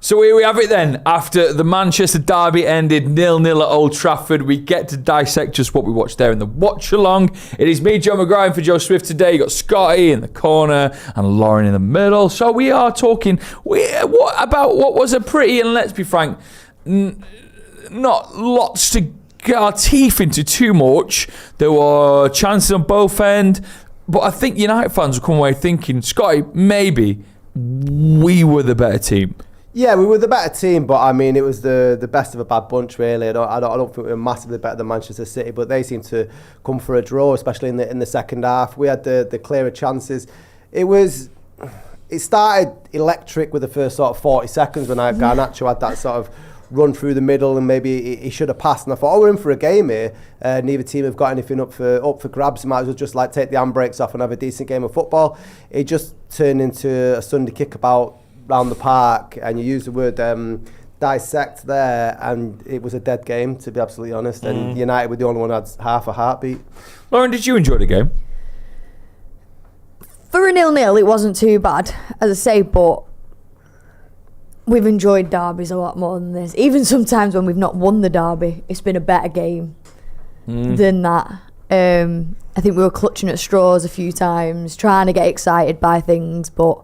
So here we have it then. After the Manchester derby ended 0-0 at Old Trafford, we get to dissect just what we watched there in the watch-along. It is me, Joe McGrath, for Joe Swift today. You got Scotty in the corner and Lauren in the middle. So we are talking about what was a pretty, and let's be frank, not lots to get our teeth into too much. There were chances on both ends, but I think United fans will come away thinking, Scotty, maybe we were the better team. Yeah, we were the better team, but I mean, it was the best of a bad bunch, really. I don't think we were massively better than Manchester City, but they seemed to come for a draw, especially in the second half. We had the clearer chances. It started electric with the first sort of 40 seconds when Garnacho had that sort of run through the middle, and maybe he should have passed. And I thought, we're in for a game here. Neither team have got anything up for grabs. Might as well just take the handbrakes off and have a decent game of football. It just turned into a Sunday kickabout round the park, and you use the word dissect there, and it was a dead game, to be absolutely honest. And United were the only one who had half a heartbeat. Lauren, did you enjoy the game? For a 0-0, it wasn't too bad, as I say, but we've enjoyed derbies a lot more than this. Even sometimes when we've not won the derby, it's been a better game than that. I think we were clutching at straws a few times, trying to get excited by things, but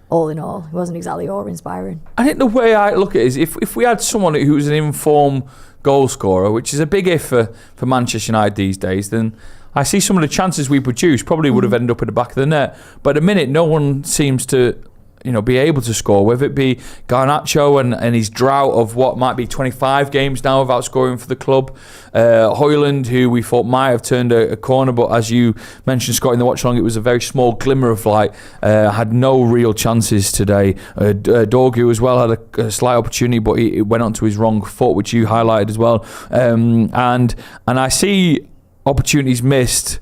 all in all, it wasn't exactly awe-inspiring. I think the way I look at it is if we had someone who was an informed goal scorer, which is a big if for Manchester United these days, then I see some of the chances we produced probably would have ended up at the back of the net. But at the minute, no one seems to be able to score, whether it be Garnacho and his drought of what might be 25 games now without scoring for the club. Hojlund, who we thought might have turned a corner, but as you mentioned, Scott, in the watch-along, it was a very small glimmer of light. Had no real chances today. Dorgu as well had a slight opportunity, but it went onto his wrong foot, which you highlighted as well. And I see opportunities missed.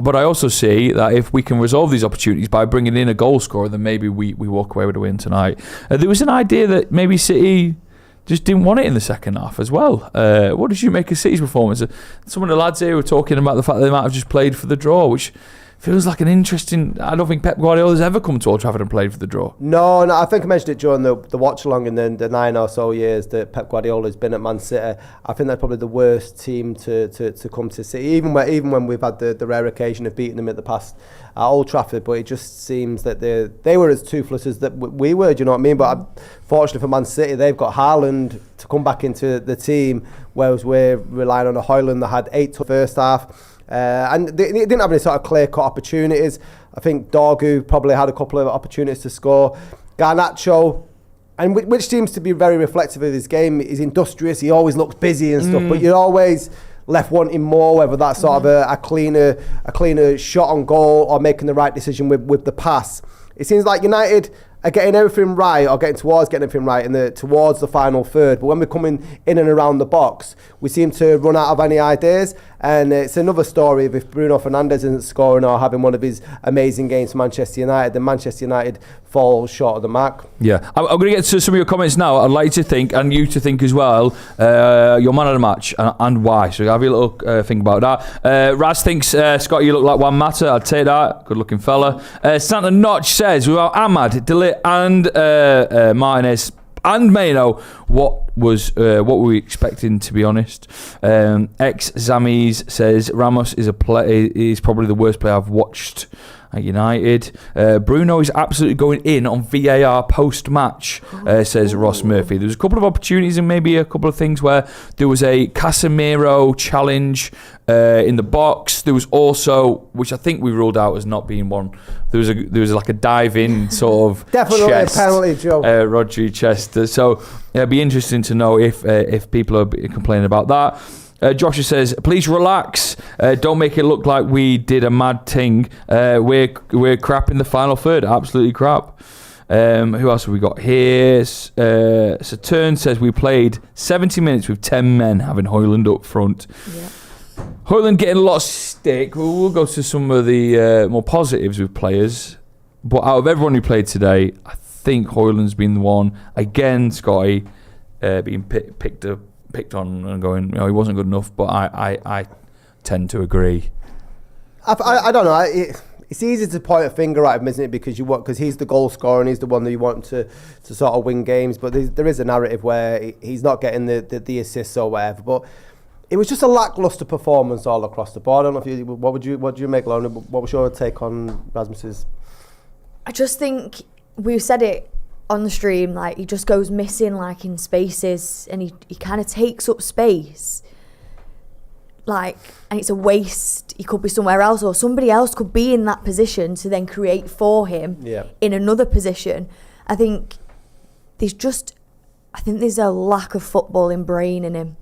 But I also see that if we can resolve these opportunities by bringing in a goal scorer, then maybe we walk away with a win tonight. There was an idea that maybe City just didn't want it in the second half as well. What did you make of City's performance? Some of the lads here were talking about the fact that they might have just played for the draw, which feels like an interesting... I don't think Pep Guardiola's ever come to Old Trafford and played for the draw. No, I think I mentioned it during the watch-along in the 9 or so years that Pep Guardiola's been at Man City. I think they're probably the worst team to come to City, even when we've had the rare occasion of beating them at the past at Old Trafford. But it just seems that they were as toothless as that we were, do you know what I mean? But fortunately for Man City, they've got Hojlund to come back into the team, whereas we're relying on a Hojlund that had 8 to first half. And they didn't have any sort of clear-cut opportunities. I think Dorgu probably had a couple of opportunities to score. Garnacho, and which seems to be very reflective of his game, is industrious. He always looks busy and stuff, but you're always left wanting more, whether that's sort of a cleaner shot on goal or making the right decision with the pass. It seems like United are getting everything right, or getting towards getting everything right towards the final third. But when we're coming in and around the box, we seem to run out of any ideas. And it's another story of if Bruno Fernandes isn't scoring or having one of his amazing games for Manchester United, then Manchester United falls short of the mark. Yeah, I'm going to get to some of your comments now. I'd like to think, and you to think as well, your man of the match and why. So have a little think about that. Raz thinks, Scott, you look like Juan Mata. I'd take that. Good looking fella. Santa Notch says, without Ahmad, Delit and Martinez and Mayno, what were we expecting, to be honest? Ex Zamiz says Ramos is probably the worst player I've watched at United. Bruno is absolutely going in on VAR post-match, says Ross Murphy. There was a couple of opportunities and maybe a couple of things where there was a Casemiro challenge in the box. There was also, which I think we ruled out as not being one, there was like a dive-in sort of definitely chest, a penalty, Joe. Rodri chest. So it'd be interesting to know if people are complaining about that. Joshua says, please relax. Don't make it look like we did a mad thing. We're crap in the final third. Absolutely crap. Who else have we got here? Saturn says we played 70 minutes with 10 men, having Hojlund up front. Yeah. Hojlund getting a lot of stick. We'll go to some of the more positives with players. But out of everyone who played today, I think Hojlund's been the one. Again, Scotty being picked on and going, he wasn't good enough. But I tend to agree. I don't know. it's easy to point a finger at him, isn't it? Because he's the goal scorer and he's the one that you want to sort of win games. But there is a narrative where he's not getting the assists or whatever. But it was just a lacklustre performance all across the board. I don't know if what do you make, Lorna? What was your take on Rasmus's? I just think we said it on the stream, like he just goes missing like in spaces, and he kind of takes up space. Like, and it's a waste. He could be somewhere else, or somebody else could be in that position to then create for him in another position. I think there's a lack of footballing brain in him.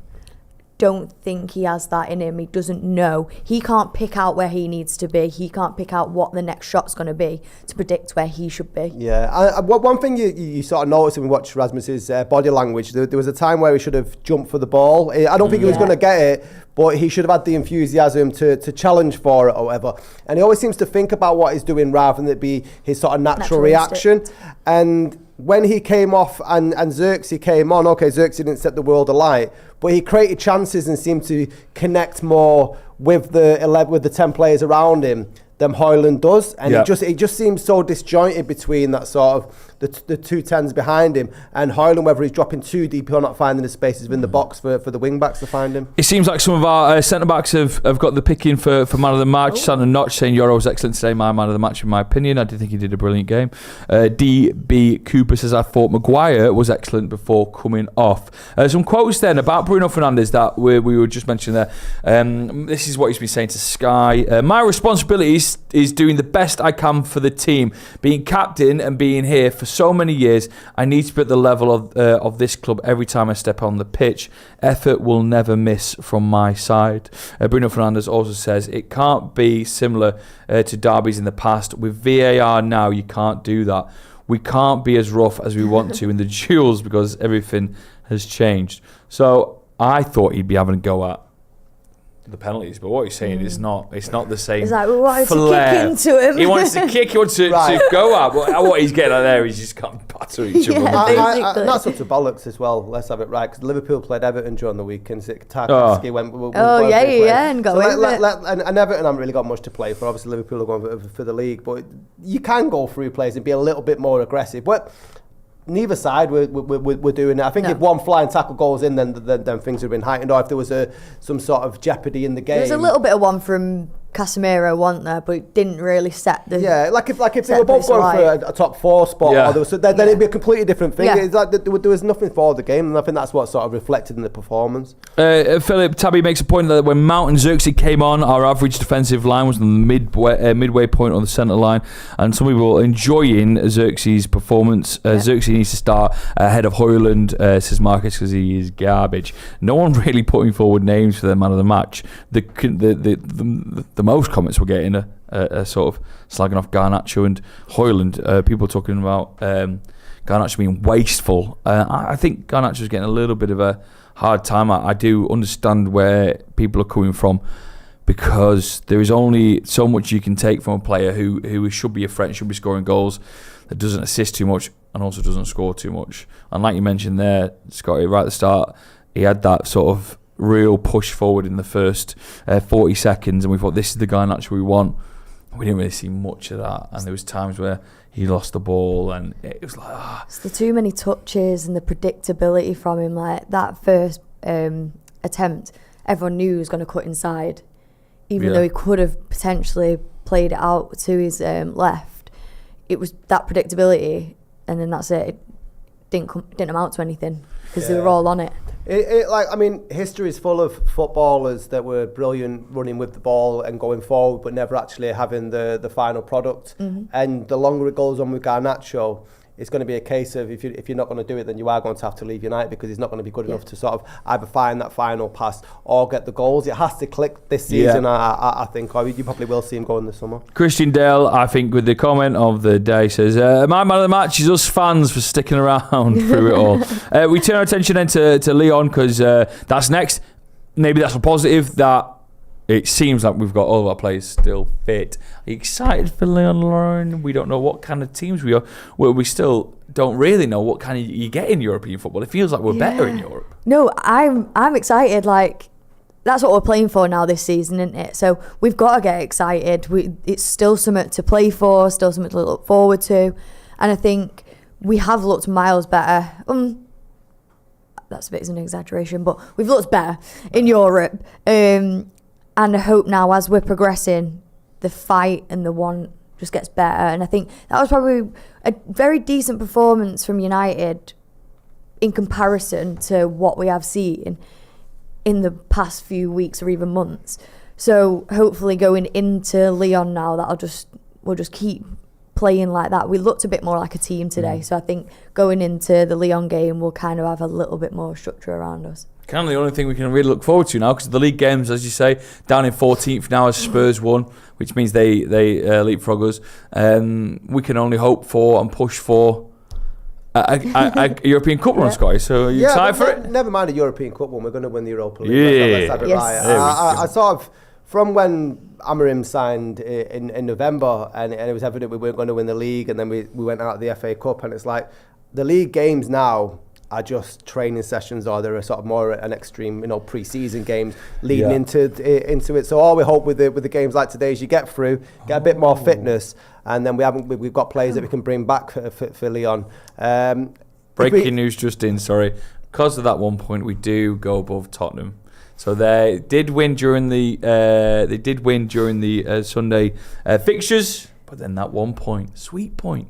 Don't think he has that in him. He doesn't know. He can't pick out where he needs to be. He can't pick out what the next shot's going to be to predict where he should be. Yeah. One thing you sort of noticed when we watched Rasmus's body language, there was a time where he should have jumped for the ball. I don't think he was going to get it, but he should have had the enthusiasm to challenge for it or whatever. And he always seems to think about what he's doing rather than it be his sort of natural reaction. And when he came off and Xerxes came on, okay, Xerxes didn't set the world alight, but he created chances and seemed to connect more with the 10 players around him than Hojlund does, and it just seems so disjointed between that sort of the two tens behind him and Hojlund, whether he's dropping too deep or not finding the spaces within the box for the wing backs to find him. It seems like some of our centre backs have got the picking for man of the match. Sandra Notch saying Yoro was excellent today, my man of the match in my opinion. I do think he did a brilliant game. DB Cooper says I thought Maguire was excellent before coming off. Some quotes then about Bruno Fernandes that we were just mentioning there. This is what he's been saying to Sky. My responsibility is doing the best I can for the team. Being captain and being here for so many years, I need to be at the level of this club every time I step on the pitch. Effort will never miss from my side. Bruno Fernandes also says it can't be similar to derbies in the past. With VAR now, you can't do that. We can't be as rough as we want to in the duels because everything has changed. So I thought he'd be having a go at the penalties, but what he's saying is it's not the same. It's like we wanted to kick into him. He wants to kick, he wants to go at, but what he's getting at there is just can't batter each other. And that's up to bollocks as well. Let's have it right, because Liverpool played Everton during the weekend. Tarkowski went and got away with it. And Everton haven't really got much to play for. Obviously Liverpool are going for the league, but you can go through plays and be a little bit more aggressive. But neither side we're doing it. I think if one flying tackle goes in, then things have been heightened. Or if there was some sort of jeopardy in the game. There's a little bit of one from Casemiro, wasn't there? But it didn't really set the. Yeah, like if they were both going for a top four spot, or then it'd be a completely different thing. It's like there was nothing for the game, and I think that's what sort of reflected in the performance. Philip Tabby makes a point that when Mount and Xerxes came on, our average defensive line was on the midway point on the centre line, and some people enjoying Xerxes' performance. Xerxes needs to start ahead of Hojlund, says Marcus, because he is garbage. No one really putting forward names for their man of the match. The most comments we're getting are sort of slagging off Garnacho and Hojlund. People talking about Garnacho being wasteful. I think Garnacho's getting a little bit of a hard time. I do understand where people are coming from, because there is only so much you can take from a player who should be a threat, should be scoring goals, that doesn't assist too much and also doesn't score too much. And like you mentioned there, Scotty, right at the start, he had that sort of real push forward in the first 40 seconds, and we thought this is the Garnacho we want. We didn't really see much of that, and there was times where he lost the ball, and it was like it's the too many touches and the predictability from him. Like that first attempt, everyone knew he was going to cut inside, even though he could have potentially played it out to his left. It was that predictability, and then that's it. It didn't amount to anything because they were all on it. History is full of footballers that were brilliant running with the ball and going forward, but never actually having the final product. And the longer it goes on with Garnacho, it's going to be a case of if you're not going to do it, then you are going to have to leave United, because he's not going to be good enough to sort of either find that final pass or get the goals. It has to click this season, I think, or you probably will see him go in the summer. Christian Dale, I think, with the comment of the day, says, my man of the match is us fans for sticking around through it all. We turn our attention then to Lyon, because that's next. Maybe that's a positive, that it seems like we've got all of our players still fit. Are you excited for Lyon? We don't know what kind of teams we are. Well, we still don't really know what kind of you get in European football. It feels like we're better in Europe. No, I'm excited. Like that's what we're playing for now this season, isn't it? So we've got to get excited. It's still something to play for, still something to look forward to. And I think we have looked miles better. That's a bit of an exaggeration, but we've looked better in Europe. And I hope now, as we're progressing, the fight and the want just gets better. And I think that was probably a very decent performance from United in comparison to what we have seen in the past few weeks or even months. So hopefully going into Lyon now, we'll just keep playing like that. We looked a bit more like a team today, so I think going into the Lyon game we'll kind of have a little bit more structure around us. Kind of the only thing we can really look forward to now, because the league games, as you say, down in 14th now as Spurs won, which means they leapfrog us. We can only hope for and push for a European Cup run, Scotty. So are you excited for it? Never mind a European Cup one. We're going to win the Europa League. Yeah. Let's have it right. I sort of, from when Amorim signed in November, and it was evident we weren't going to win the league, and then we went out of the FA Cup, and it's like the league games now are just training sessions, or they're a sort of more an extreme, pre-season games leading into it. So all we hope with the games like today is you get through, get a bit more fitness, and then we've got players that we can bring back for Lyon. Breaking news just in, sorry. Because of that 1 point, we do go above Tottenham. So they did win during the Sunday fixtures, but then that 1 point, sweet point,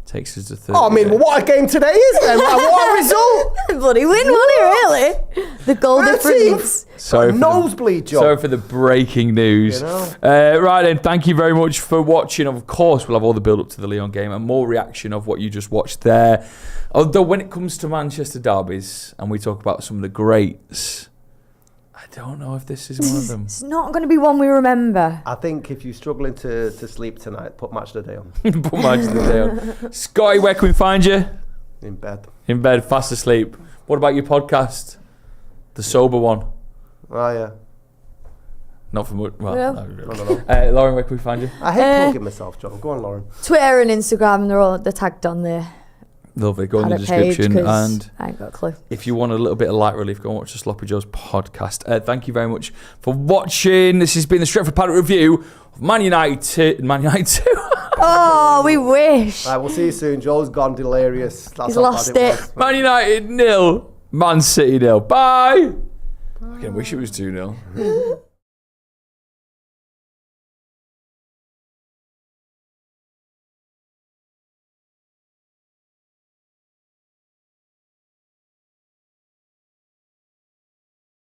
takes us to third. Oh, I mean, what a game today is then! What a result! Bloody win, wasn't it, really? The goal difference. Nosebleed, Joe. Sorry for the breaking news. Right then, thank you very much for watching. Of course, we'll have all the build-up to the Lyon game and more reaction of what you just watched there. Although when it comes to Manchester derbies, and we talk about some of the greats, I don't know if this is one of them. It's not going to be one we remember. I think if you're struggling to sleep tonight, put Match of the Day on. Put Match of the Day on. Scotty, where can we find you? In bed. In bed, fast asleep. What about your podcast? The sober one? Oh, yeah. Not for much. Well, no. Lauren, where can we find you? I hate plugging myself, John. Go on, Lauren. Twitter and Instagram, they're tagged on there. Lovely. Go in the description. And I ain't got a clue. If you want a little bit of light relief, go and watch the Sloppy Joe's podcast. Thank you very much for watching. This has been the Stretford Paddock review of Man United 2. Oh, we wish. All right, we'll see you soon. Joe's gone delirious. He's lost it. Man United 0, Man City 0. Bye. I wish it was 2-0.